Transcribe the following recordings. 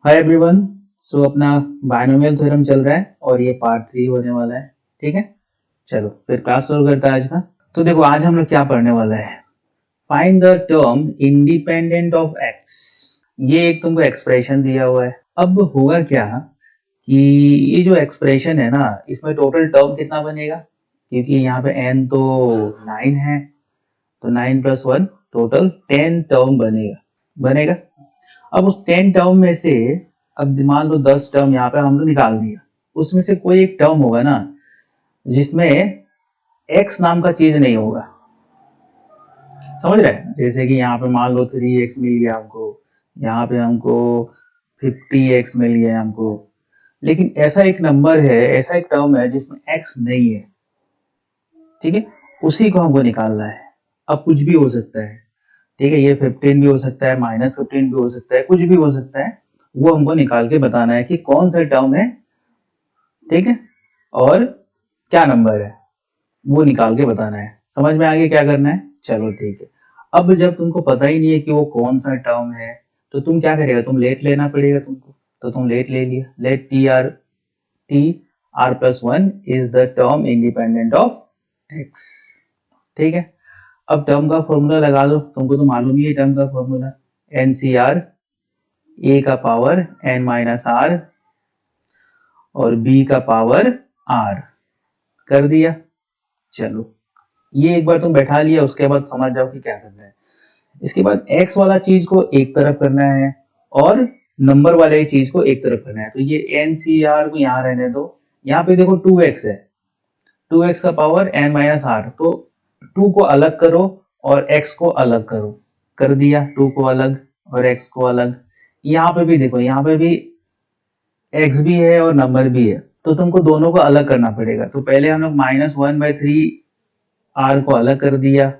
Hi everyone. सो अपना binomial theorem चल रहा है और ये पार्ट 3 होने वाला है। ठीक है, चलो फिर क्लास शुरू करते हैं आज का। तो देखो आज हम लोग क्या पढ़ने वाला है, find the term independent of x. ये एक तुमको एक्सप्रेशन दिया हुआ है। अब होगा क्या कि ये जो एक्सप्रेशन है ना, इसमें टोटल टर्म कितना बनेगा, क्योंकि यहाँ पे n तो 9 है, तो 9 प्लस 1 टोटल 10 टर्म बनेगा। अब उस 10 टर्म में से अब मान लो 10 टर्म यहाँ पे हमने निकाल दिया, उसमें से कोई एक टर्म होगा ना जिसमें x नाम का चीज नहीं होगा। समझ रहे हैं? जैसे कि यहाँ पे मान लो 3x मिल गया हमको, यहाँ पे हमको 50x मिल गया हमको, लेकिन ऐसा एक नंबर है, ऐसा एक टर्म है जिसमें x नहीं है। ठीक है, उसी को हमको निकालना है। अब कुछ भी हो सकता है, ठीक है, ये 15 भी हो सकता है, -15 भी हो सकता है, कुछ भी हो सकता है। वो हमको निकाल के बताना है कि कौन सा टर्म है, ठीक है, और क्या नंबर है, वो निकाल के बताना है। समझ में आगे क्या करना है? चलो ठीक है। अब जब तुमको पता ही नहीं है कि वो कौन सा टर्म है, तो तुम क्या करेगा, तुम लेट लेना पड़ेगा तुमको। तो तुम लेट ले लिया, let T R plus one is the term independent of x. ठीक है, अब टर्म का फॉर्मूला लगा दो, तुमको तो मालूम ही है टर्म का formula, N C R A का पावर एन माइनस आर और बी का पावर आर। कर दिया। चलो ये एक बार तुम बैठा लिया, उसके बाद समझ जाओ कि क्या करना है। इसके बाद x वाला चीज को एक तरफ करना है और नंबर वाले चीज को एक तरफ करना है। तो ये एन सी आर को यहाँ रहने दो, यहाँ पे देखो 2x है, 2x का पावर n माइनस आर, तो 2 को अलग करो और x को अलग करो। कर दिया, 2 को अलग और x को अलग। यहाँ पे भी देखो, यहाँ पे भी x भी है और नंबर भी है, तो तुमको दोनों को अलग करना पड़ेगा। तो पहले हम लोग -1/3 r को अलग कर दिया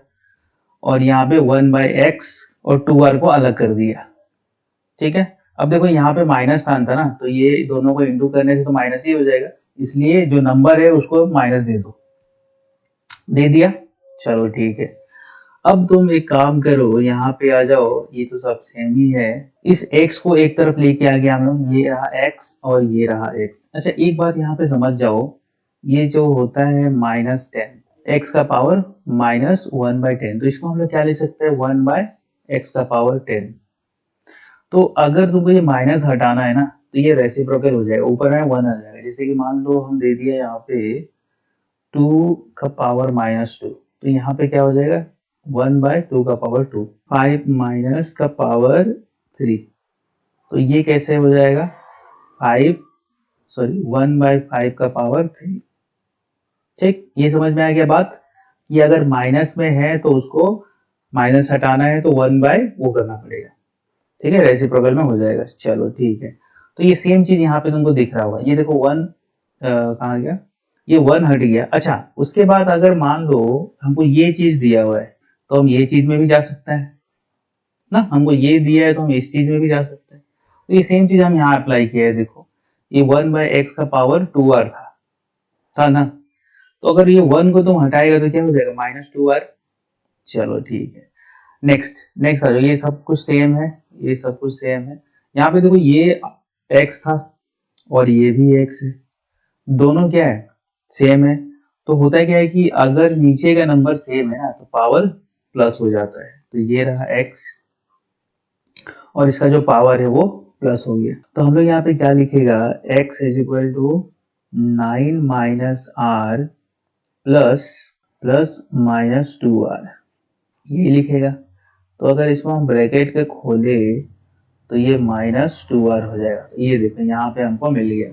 और यहाँ पे 1/x और 2r को अलग कर दिया। ठीक है, अब देखो यहाँ पे माइनस था ना, तो ये दोनों को इंटू करने से तो माइनस ही हो जाएगा, इसलिए जो नंबर है उसको माइनस दे दो। दे दिया, चलो ठीक है। अब तुम एक काम करो, यहाँ पे आ जाओ, ये तो सब सेम ही है। इस x को एक तरफ लेके आ गया हम लोग, ये रहा x और ये रहा x। अच्छा एक बात यहाँ पे समझ जाओ, ये जो होता है -10, x का पावर -1/10, तो इसको हम लोग क्या ले सकते हैं, 1/x का पावर 10। तो अगर तुमको ये माइनस हटाना है ना, तो ये रेसिप्रोकल हो जाएगा, ऊपर में 1 आ जाएगा। जैसे कि मान लो हम दे दिया यहाँ पे 2 का पावर -2, तो यहाँ पे क्या हो जाएगा, 1/2 का पावर 2, 5 माइनस का पावर 3, तो ये कैसे हो जाएगा, 1/5 का पावर 3। ठीक, ये समझ में आ गया बात, कि अगर माइनस में है तो उसको माइनस हटाना है तो 1/ वो करना पड़ेगा। ठीक है, रेसिप्रोकल में हो जाएगा। चलो ठीक है, तो ये सेम चीज यहाँ पे तुमको दिख रहा होगा, ये देखो 1 कहाँ गया, ये 1 हट गया। अच्छा उसके बाद अगर मान लो हमको ये चीज दिया हुआ है, तो हम ये चीज में भी जा सकते हैं ना, हमको ये दिया है तो हम इस चीज में भी जा सकते हैं। तो ये सेम चीज हम यहाँ अप्लाई किया है। देखो ये 1/x का पावर 2r था ना, तो अगर ये 1 को तुम हटाएगा तो क्या हो जाएगा, -2r। चलो ठीक है, नेक्स्ट नेक्स्ट आ जाओ, ये सब कुछ सेम है, ये सब कुछ सेम है। यहाँ पे देखो ये x था और ये भी x है, दोनों क्या है, सेम है। तो होता क्या है कि अगर नीचे का नंबर सेम है ना, तो पावर प्लस हो जाता है। तो ये रहा x और इसका जो पावर है वो प्लस हो गया। तो हम लोग यहाँ पे क्या लिखेगा, x is equal to 9 minus R plus -2r, ये लिखेगा। तो अगर इसको हम ब्रैकेट के खोले तो ये -2r हो जाएगा। तो ये देखो यहाँ पे हमको मिल गया।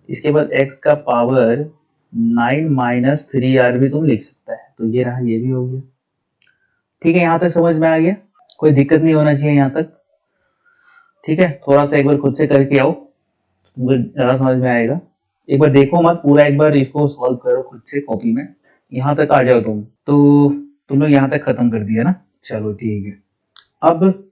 इसके बाद x का पावर 9 माइनस 3r भी तुम लिख सकता है, तो ये रहा, ये भी हो गया। ठीक है, यहाँ तक समझ में आ गया, कोई दिक्कत नहीं होना चाहिए यहाँ तक। ठीक है, थोड़ा सा एक बार खुद से करके आओ, तुमको ज्यादा समझ में आएगा। एक बार देखो मत, पूरा एक बार इसको सॉल्व करो खुद से कॉपी में। यहाँ तक आ जाओ तुम, तो तुम लोग यहाँ तक खत्म कर दिया ना। चलो ठीक है, अब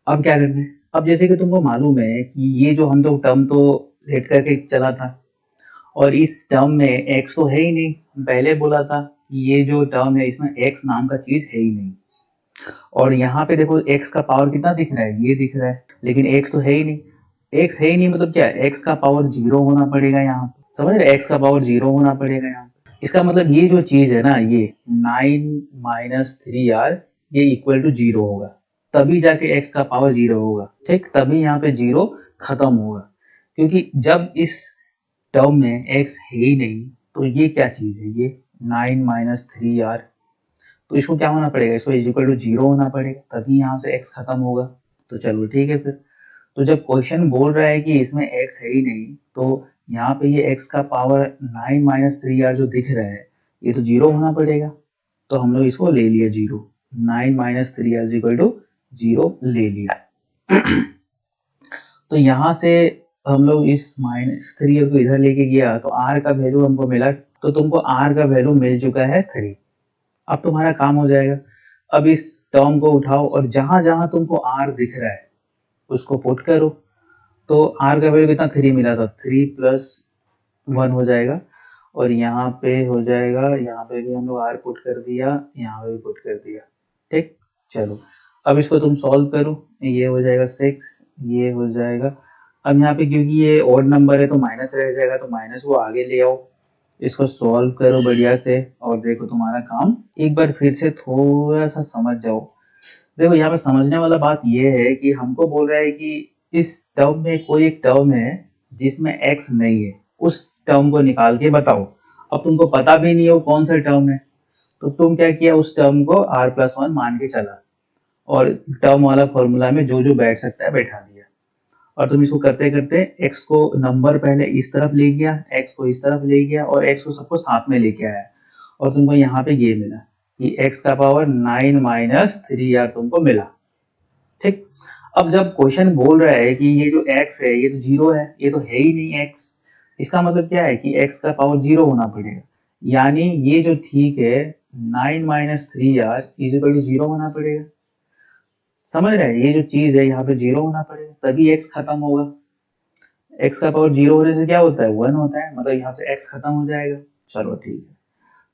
क्या करना है। अब जैसे कि तुमको मालूम है कि ये जो हम लोग टर्म तो लेट करके चला था, और इस टर्म में x तो है ही नहीं। पहले बोला था कि ये जो टर्म है इसमें x नाम का चीज है ही नहीं, और यहाँ पे देखो x का पावर कितना दिख रहा है, ये दिख रहा है, लेकिन x तो है ही नहीं। x है ही नहीं मतलब क्या है, x का पावर 0 होना पड़ेगा यहाँ पे, समझ रहे, x का पावर 0 होना पड़ेगा यहाँ पे। इसका मतलब ये जो चीज है ना, ये 9 - 3r ये इक्वल टू 0 होगा, तभी जाके x का पावर 0 होगा, ठीक, तभी यहाँ पे 0 खत्म होगा। क्योंकि जब इस टर्म में x है ही नहीं तो ये क्या चीज है, ये 9 - 3r, तो इसको क्या होना पड़ेगा, इसको इज इक्वल टू 0 होना पड़ेगा, तभी यहाँ से x खत्म होगा। तो चलो ठीक है फिर। तो जब क्वेश्चन बोल रहा है कि इसमें x है ही नहीं, तो यहाँ पे ये x का पावर 9 - 3r जो दिख रहा है ये तो 0 होना पड़ेगा। तो हम लोग इसको ले लिया 0, 9 - 3r इक्वल टू 0 ले लिया। तो यहाँ से हम लोग इस -3 को इधर लेके गया तो r का वैल्यू हमको मिला, तो तुमको r का वैल्यू मिल चुका है 3। अब तुम्हारा काम हो जाएगा, अब इस टर्म को उठाओ और जहां जहां तुमको r दिख रहा है उसको पुट करो। तो r का वैल्यू कितना 3 मिला था, 3 + 1 हो जाएगा, और यहाँ पे हो जाएगा, यहाँ पे भी हम लोग r पुट कर दिया, यहाँ पे भी पुट कर दिया, ठीक। चलो अब इसको तुम सॉल्व करो, ये हो जाएगा 6, ये हो जाएगा। अब यहाँ पे क्योंकि ये ऑड नंबर है तो माइनस रह जाएगा, तो माइनस को आगे ले आओ, इसको सॉल्व करो बढ़िया से, और देखो तुम्हारा काम एक बार फिर से थोड़ा सा समझ जाओ। देखो यहाँ पे समझने वाला बात ये है कि हमको बोल रहा है कि इस टर्म में कोई एक टर्म है जिसमें x नहीं है, उस टर्म को निकाल के बताओ। अब तुमको पता भी नहीं हो कौन सा टर्म है, तो तुम क्या किया, उस टर्म को r+1 मान के चला, और टर्म वाला फॉर्मूला में जो जो बैठ सकता है बैठा दिया। और तुम इसको करते करते x को नंबर पहले इस तरफ ले गया, x को इस तरफ ले गया, और x को सबको साथ में लेके आया, और तुमको यहाँ पे ये मिला कि x का पावर 9 - 3r तुमको मिला, ठीक। अब जब क्वेश्चन बोल रहा है कि ये जो x है ये तो 0 है, ये तो है ही नहीं x, इसका मतलब क्या है कि x का पावर 0 होना पड़ेगा, यानी ये जो ठीक है 9 - 3r इज इक्वल टू 0 होना पड़ेगा। समझ रहे हैं, ये जो चीज है यहाँ पे 0 होना पड़ेगा, तभी x खत्म होगा। x का पावर 0 होने से क्या होता है, 1 होता है, मतलब यहाँ पे x खत्म हो जाएगा। चलो ठीक है,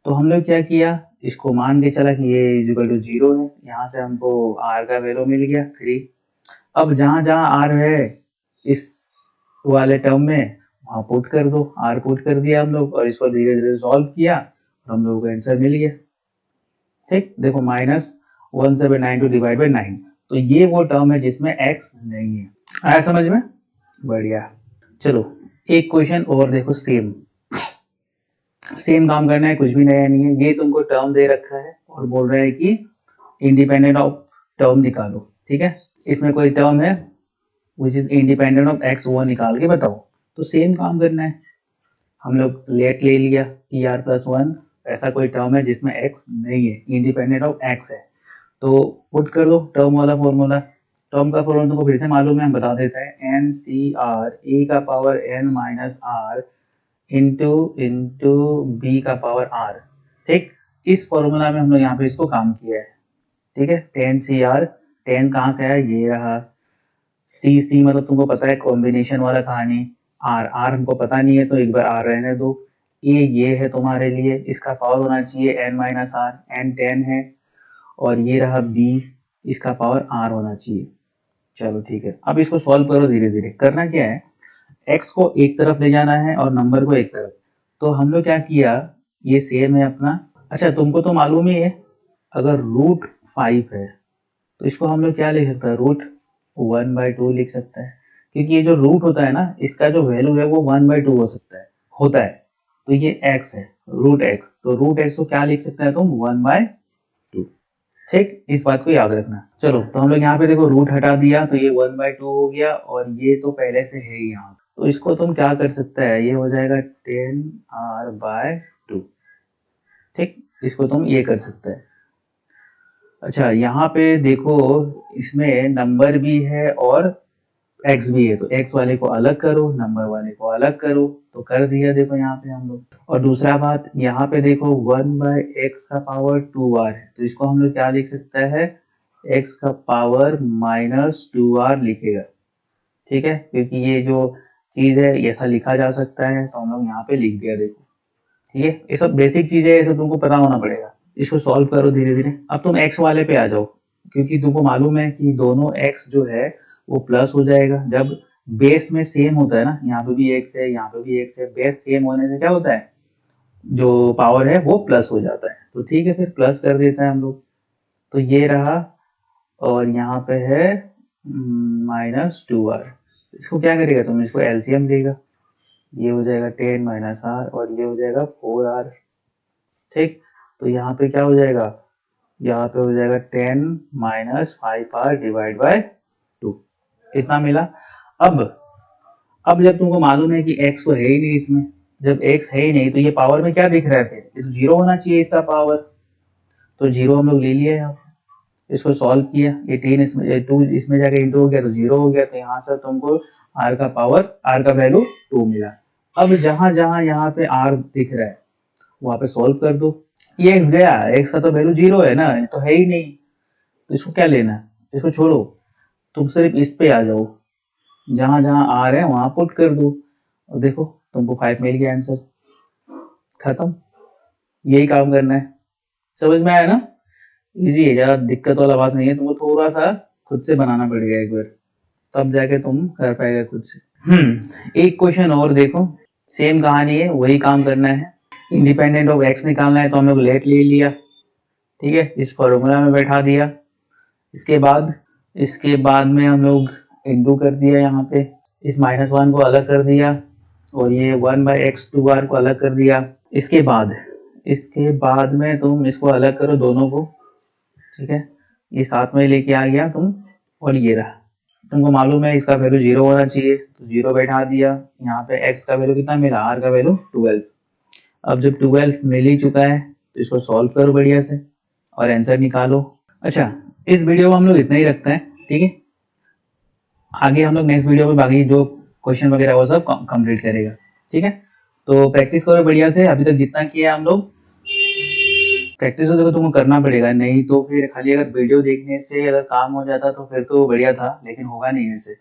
तो हम लोग क्या किया, इसको मान के चला कि ये इज इक्वल टू 0 है, यहाँ से हमको r का वैल्यू मिल गया 3। अब जहां जहां r है इस वाले टर्म में वहां पुट कर दो, r पुट कर दिया हम लोग, और इसको धीरे धीरे सॉल्व किया और हम लोगों को आंसर मिल गया, ठीक। देखो -179 डिवाइड बाई 9, तो ये वो टर्म है जिसमें x नहीं है। आया समझ में, बढ़िया। चलो एक क्वेश्चन और देखो, सेम सेम काम करना है, कुछ भी नया नहीं है। ये तुमको टर्म दे रखा है और बोल रहा है कि इंडिपेंडेंट ऑफ टर्म निकालो, ठीक है। इसमें कोई टर्म है which is independent of x, वो निकाल के बताओ। तो सेम काम करना है, हम लोग लेट ले लिया कि r+1 ऐसा कोई टर्म है जिसमें x नहीं है, इंडिपेंडेंट ऑफ x है, तो पुट कर दो टर्म वाला फॉर्मूला। टर्म का फॉर्मूला तुमको फिर से मालूम है, हम बता देते हैं, NCr a का power n - r into b का पावर r, ठीक। इस फॉर्मूला में हम लोग यहाँ पे इसको काम किया है, ठीक है। 10 CR, 10 कहाँ से आया, ये रहा, C मतलब तुमको पता है कॉम्बिनेशन वाला कहानी, R हमको पता नहीं है तो एक बार R रहने दो, ये है तुम्हारे लिए, इसका पावर होना चाहिए n - r, n 10 है, और ये रहा B, इसका पावर R होना चाहिए। चलो ठीक है, अब इसको सॉल्व करो धीरे धीरे। करना क्या है, x को एक तरफ ले जाना है और नंबर को एक तरफ। तो हम लोग क्या किया, ये सेम है अपना। अच्छा तुमको तो मालूम ही है, अगर √5 है तो इसको हम लोग क्या लिख सकते हैं, √1/2 लिख सकते हैं, क्योंकि ये जो रूट होता है ना, इसका जो वैल्यू है वो 1/2 हो सकता है, होता है। तो ये x है, √x, तो √x को क्या लिख सकते हैं तुम, 1/2, ठीक। इस बात को याद रखना। चलो तो हम लोग यहाँ पे देखो रूट हटा दिया तो ये 1/2 हो गया, और ये तो पहले से है यहाँ, तो इसको तुम क्या कर सकते हैं, ये हो जाएगा 10r/2, ठीक। इसको तुम ये कर सकते हैं। अच्छा यहाँ पे देखो, इसमें नंबर भी है और x भी है, तो x वाले को अलग करो, नंबर वाले को अलग करो, तो कर दिया देखो यहाँ पे हम लोग। और दूसरा बात, यहाँ पे देखो 1/x का पावर 2r है, तो इसको हम लोग क्या लिख सकते हैं, x का पावर -2r लिखेगा, ठीक है, क्योंकि ये जो चीज है ऐसा लिखा जा सकता है, तो हम लोग यहाँ पे लिख दिया देखो, ठीक है। ये सब बेसिक चीजें है, ये सब तुमको पता होना पड़ेगा। इसको सॉल्व करो धीरे धीरे। अब तुम x वाले पे आ जाओ, क्योंकि तुमको मालूम है कि दोनों x जो है वो प्लस हो जाएगा जब बेस में सेम होता है ना, यहाँ पे भी x है, यहाँ पे भी x है, बेस सेम होने से क्या होता है, जो पावर है वो प्लस हो जाता है। तो ठीक है, फिर प्लस कर देते हैं हम लोग। तो ये रहा, और यहाँ पे है -2r। इसको क्या करेगा तुम, इसको एलसीएम लेगा, ये हो जाएगा 10 - r और ये हो जाएगा 4r। ठीक, तो यहाँ पे क्या हो जाएगा, यहाँ पे हो जाएगा 10 - 5r डिवाइड बाय 2, इतना मिला। अब जब तुमको मालूम है कि x तो है ही नहीं इसमें, जब x है ही नहीं तो ये पावर में क्या दिख रहा है, फिर ये तो जीरो होना चाहिए इसका पावर, तो जीरो हम लोग ले लिए यहाँ पे। इसको सॉल्व किया, ये 10 इसमें 2 इसमें जाके इंटू हो गया तो जीरो हो गया, तो यहाँ से तुमको r का पावर, r का वैल्यू 2 मिला। अब जहां जहां यहाँ पे r दिख रहा है वहां पे सॉल्व कर दो। ये x गया, x का तो वैल्यू जीरो है ना, ये तो है ही नहीं, तो इसको क्या लेना है, इसको छोड़ो, तुम सिर्फ इस पे आ जाओ, जहां जहां r है वहां पुट कर दो, और देखो तुमको 5 मिल गया आंसर, खत्म। यही काम करना है, समझ में आया ना, इजी है, ज्यादा दिक्कत वाला बात नहीं है। तुमको थोड़ा सा खुद से बनाना पड़ेगा एक बार, तब जाके तुम कर पाएगा खुद से। एक क्वेश्चन और देखो, सेम कहानी है, वही काम करना है। इंडिपेंडेंट ऑफ एक्स निकालना है, तो हम लोग लेट ले लिया, ठीक है, इस फॉर्मूला में बैठा दिया। इसके बाद में हम लोग इंटू कर दिया, यहाँ पे इस -1 को अलग कर दिया, और ये 1/x 2r को अलग कर दिया। इसके बाद में तुम इसको अलग करो दोनों को, ठीक है, ये साथ में लेके आ गया तुम, और ये रहा, तुमको मालूम है इसका वैल्यू 0 होना चाहिए, तो 0 बैठा दिया। यहाँ पे x का वैल्यू कितना मिला, r का वैल्यू 12। अब जब 12 मिल ही चुका है तो इसको सॉल्व करो बढ़िया से और आंसर निकालो। अच्छा, इस वीडियो में हम लोग इतना ही रखते हैं, ठीक है, आगे हम लोग नेक्स्ट वीडियो में बाकी जो क्वेश्चन वगैरह वो सब कंप्लीट करेगा, ठीक है। तो प्रैक्टिस करो बढ़िया से, अभी तक जितना किया हम लोग, प्रैक्टिस तो देखो तुमको करना पड़ेगा, नहीं तो फिर खाली अगर वीडियो देखने से अगर काम हो जाता तो फिर तो बढ़िया था, लेकिन होगा नहीं ऐसे,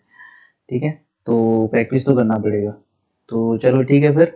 ठीक है, तो प्रैक्टिस तो करना पड़ेगा। तो चलो ठीक है फिर।